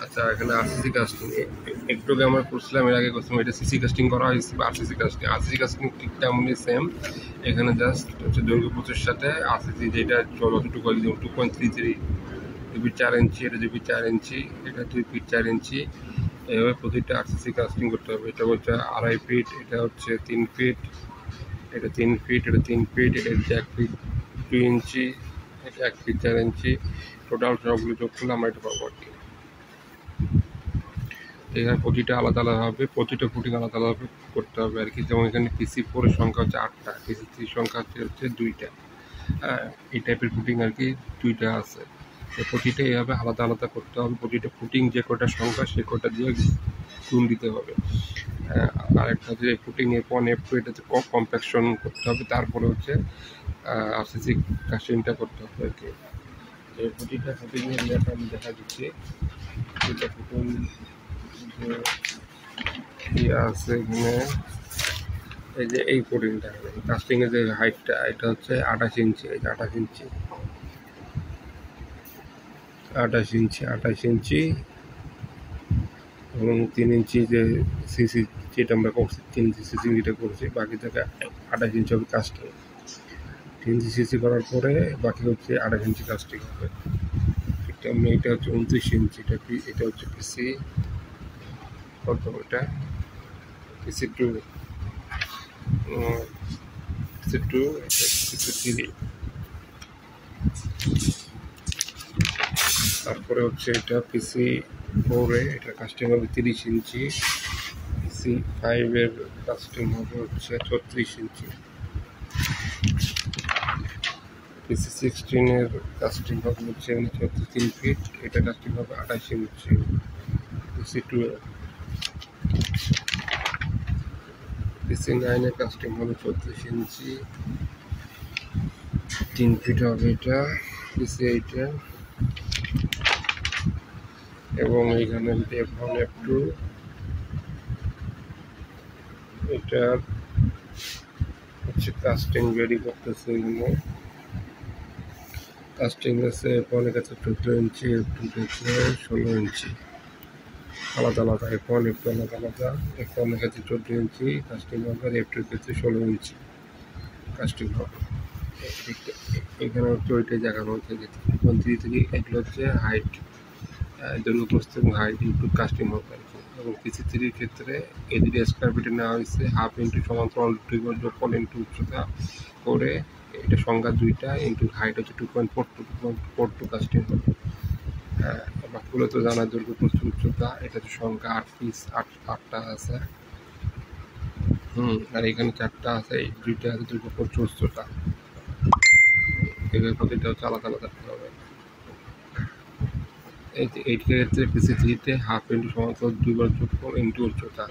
আচ্ছা, এখানে RCC casting একটু আগে আমরা করছিলাম, এর আগে করছিলাম, এটা সিসি কাস্টিং করা হয়েছে বা আরসিসি কাস্টিং। আরসিসি কাস্টিং ঠিক তেমনই সেম। এখানে জাস্ট হচ্ছে দৈর্ঘ্য 25 সাথে আরসিসি যেটা যতটুকু 2.33 2 ফিট 4 ইঞ্চি, এটা 2 ফিট 4 ইঞ্চি, এটা 2 ফিট 4 ইঞ্চি। এভাবে প্রতিটা আরসিসি কাস্টিং করতে হবে। এটা হচ্ছে 2.5 ফিট, এটা হচ্ছে 3 ফিট, এটা 3 ফিট, এটা 3 ফিট, এটা হচ্ছে 1 ফিট 2 ইঞ্চি, এটা 1 ফিট 4 ইঞ্চি। টোটাল সবগুলো যোগ করলে আমরা এটা পাবো আর কি। এখানে প্রতিটা আলাদা আলাদা হবে, প্রতিটা ফুটিং আলাদা আলাদা করতে হবে আর কি। যেমন এখানে PC4 এর সংখ্যা হচ্ছে 8টা, PC3 সংখ্যা হচ্ছে 2টা। এই টাইপের ফুটিং আর কি 2টা আছে। প্রতিটা এইভাবে আলাদা আলাদা করতে হবে। প্রতিটা ফুটিং যে কটা সংখ্যা সে কটা দিয়ে গুণ দিতে হবে। আরেকটা হচ্ছে ফুটিং F1 F2 এটাতে কম্প্যাকশন করতে হবে, তারপরে হচ্ছে আরসিসি কাস্টিংটা করতে হবে আর কি। এই প্রতিটা ফুটিংয়ের ম্যাপ আমি দেখা দিচ্ছি। প্রতিটা ফুটিং আছে এখানে। এই যে এই ফুটিংটা কাস্টিং এর যে হাইটটা, এটা হচ্ছে 28 ইঞ্চি। এই যে 28 ইঞ্চি, 28 ইঞ্চি, 28 ইঞ্চি এবং 3 ইঞ্চি যে সিসি যেটা আমরা করছি, 3 ইঞ্চি সিসি যেটা করছি, বাকি থেকে 28 ইঞ্চি হবে কাস্টিং। 3 ইঞ্চি সিসি করার পরে বাকি হচ্ছে 28 ইঞ্চি কাস্টিং হবে। এটা হচ্ছে 29 ইঞ্চি, এটা হচ্ছে পিসি কত, এটা PC2, PC2, PC3। তারপরে হচ্ছে এটা PC4 এটা কাস্টিং হবে 30 ইঞ্চি, PC5 এর কাস্টিং হবে হচ্ছে 36 ইঞ্চি, PC16 এর কাস্টিং হবে হচ্ছে 3 ফিট, এটা কাস্টিং হবে 28 ইঞ্চি। PC9 এর কাস্টিং হবে 34 ইঞ্চি, 3 ফিট হবে এটা। PC8 এর, এবং এইখানে F1 F2 এটা হচ্ছে কাস্টিং রেডি করতেছে। এখানে কাস্টিং আছে F1 এর কাছে 14 ইঞ্চি, F2 কাছে 16 ইঞ্চি, আলাদা আলাদা। F1 F2 আলাদা আলাদা। F1 এর কাছে 14 ইঞ্চি কাস্টিং হবে, আর F2 এর কাছে 16 ইঞ্চি কাস্টিং হবে। এখানে হচ্ছে ওইটাই দেখানো হচ্ছে যে 3 এগুলো হচ্ছে হাইট, দৈর্ঘ্য প্রস্থ এবং হাইট ইনটু কাস্টিং হবে আর কি। এবং PC3 এর ক্ষেত্রে এদিকে স্কোয়ার ফিটে নেওয়া হয়েছে হাফ ইন্টু সমান্তরাল 2 ইন্টু উচ্চতা করে, এটা সংখ্যা 2টা ইন্টু হাইট হচ্ছে 2.42 কাস্টিং হবে। বাকিগুলো তো জানা, দৈর্ঘ্য প্রস্থ উচ্চতা, এটা হচ্ছে সংখ্যা 8 পিস, 8টা আছে। আর এখানে 4টা আছে, এই 2টা আছে দৈর্ঘ্য প্রস্থ উচ্চতা। এগুলো প্রতিটা হচ্ছে আলাদা আলাদা হবে। এই ক্ষেত্রে PC3-তে হাফ ইন্টু সমান্তরাল 2 বার যোগফল ইন্টু উচ্চতা।